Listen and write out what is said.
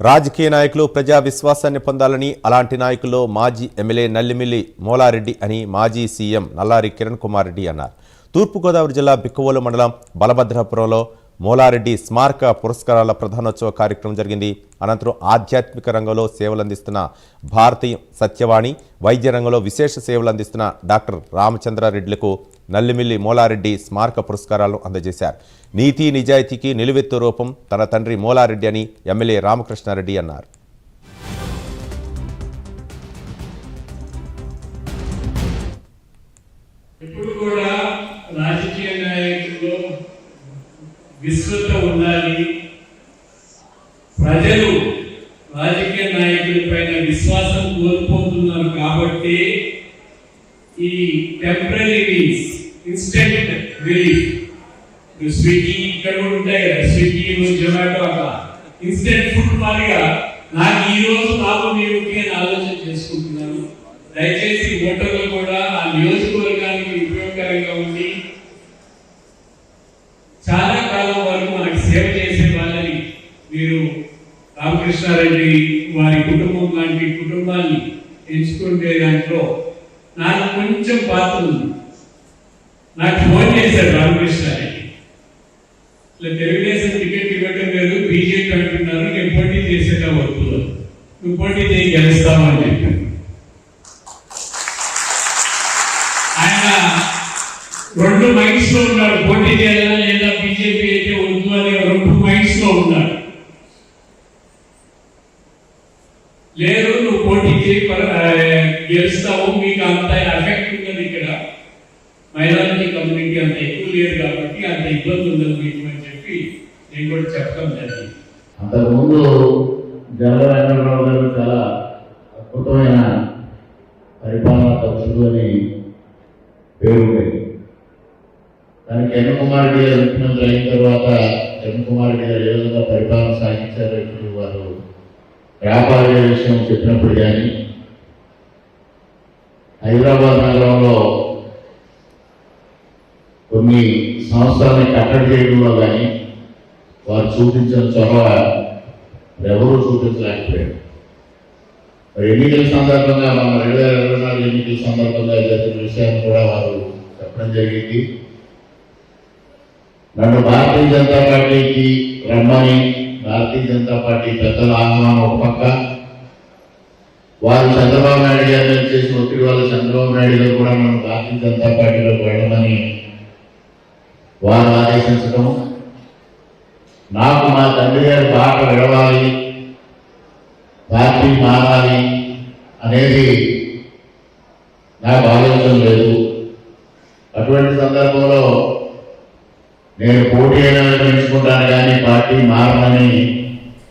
రాజకీయ నాయకులు ప్రజా విశ్వాసాన్ని పొందాలని, అలాంటి నాయకుల్లో మాజీ ఎమ్మెల్యే నల్లిమిల్లి మూలారెడ్డి అని మాజీ సీఎం నల్లారి కిరణ్ కుమార్ రెడ్డి అన్నారు. తూర్పుగోదావరి జిల్లా బిక్కవోలు మండలం బలభద్రాపురంలో మూలారెడ్డి స్మారక పురస్కారాల ప్రధానోత్సవ కార్యక్రమం జరిగింది. అనంతరం ఆధ్యాత్మిక రంగంలో సేవలందిస్తున్న భారతీయ సత్యవాణి, వైద్య రంగంలో విశేష సేవలు అందిస్తున్న డాక్టర్ రామచంద్రారెడ్డిలకు నల్లిమిల్లి మూలారెడ్డి స్మారక పురస్కారాలను అందజేశారు. నీతి నిజాయితీకి నిలువెత్తు రూపం తన తండ్రి మూలారెడ్డి అని ఎమ్మెల్యే రామకృష్ణారెడ్డి అన్నారు. ఇప్పుడు కూడా రాజకీయ నాయకుల్లో విశ్వత ఉండాలి. ప్రజలు రాజకీయ నాయకుల పైన విశ్వాసం కోల్పోతున్నారు కాబట్టి ఈ temporary relief, instant relief, Swiggy ఇక్కడ కూడా ఉంటాయి కదా, స్విగ్గీ జొమాటో అట్లా ఇన్స్టెంట్ ఫుడ్ మాదిరిగా నాకు ఈ రోజు లాభం ఏమిటి అని ఆలోచన చేసుకుంటున్నాను. దయచేసి ఓటర్లు కూడా ఆ నియోజకవర్గానికి ఉపయోగకరంగా ఉండి చాలా కాలం వరకు మనకు సేవ చేసే వాళ్ళని మీరు రామకృష్ణారెడ్డి వారి కుటుంబం లాంటి కుటుంబాన్ని ఎంచుకుంటే దాంట్లో నాకు కొంచెం పాత్ర ఉంది. నాకు ఫోన్ చేశాడు రామకృష్ణారెడ్డి, ఇట్లా తెలుగుదేశం టికెట్ ఇవ్వటం లేదు, బీజేపీ అంటున్నారు, నేను పోటీ చేసేట వద్దు, నువ్వు పోటీ చేసి గెలుస్తావు అని చెప్పాను. ఆయన రెండు మైండ్స్ లో ఉన్నాడు, పోటీ చేయాలా లేదా బీజేపీ అయితే వద్దు అని రెండు మైండ్స్ లో ఉన్నాడు. లేదు నువ్వు పోటీ చేయి, గెలుస్తావు, మీకు అంత ఎఫెక్ట్ ఉన్నది, ఇక్కడ మైనారిటీ కమ్యూనిటీ అంత ఎక్కువ లేదు కాబట్టి అంత ఇబ్బంది ఉండదు మీకు అని చెప్పి నేను కూడా చెప్పడం జరిగింది. అంతకుముందు జవహర్లాల్ గారు చాలా అద్భుతమైన పరిపాలనా దక్షుడు అని పేరు ఉండేది. కానీ కిరణ్ కుమార్ రెడ్డి గారు ముఖ్యమంత్రి అయిన తర్వాత కిరణ్ కుమార్ రెడ్డి గారు ఏ విధంగా పరిపాలన సాగించారో ఇప్పుడు వారు వ్యాపార విషయం చెప్పినప్పుడు కానీ హైదరాబాద్ నగరంలో కొన్ని సంస్థలని కట్టడి చేయడంలో కానీ వారు చూపించిన చొరవ ఎవరూ చూపించలేకపోయారు. మరి ఎన్నికల సందర్భంగా మన 2024 ఎన్నికల సందర్భంగా జరిగిన విషయాన్ని కూడా వారు చెప్పడం జరిగింది. నన్ను భారతీయ జనతా పార్టీకి రమ్మని భారతీయ జనతా పార్టీ పెద్దల ఆహ్వానం ఒక పక్క, వారు చంద్రబాబు నాయుడు గారి చేసిన ఒత్తిడి వల్ల చంద్రబాబు నాయుడు గారు కూడా నన్ను భారతీయ జనతా పార్టీలోకి వెళ్ళమని వారు ఆదేశించడం, నాకు మా తండ్రి గారి బాట విడవాలి, పార్టీ మారాలి అనేది నాకు ఆలోచన లేదు. అటువంటి సందర్భంలో నేను పోటీ అయినా పెంచుకుంటాను కానీ పార్టీ మారమని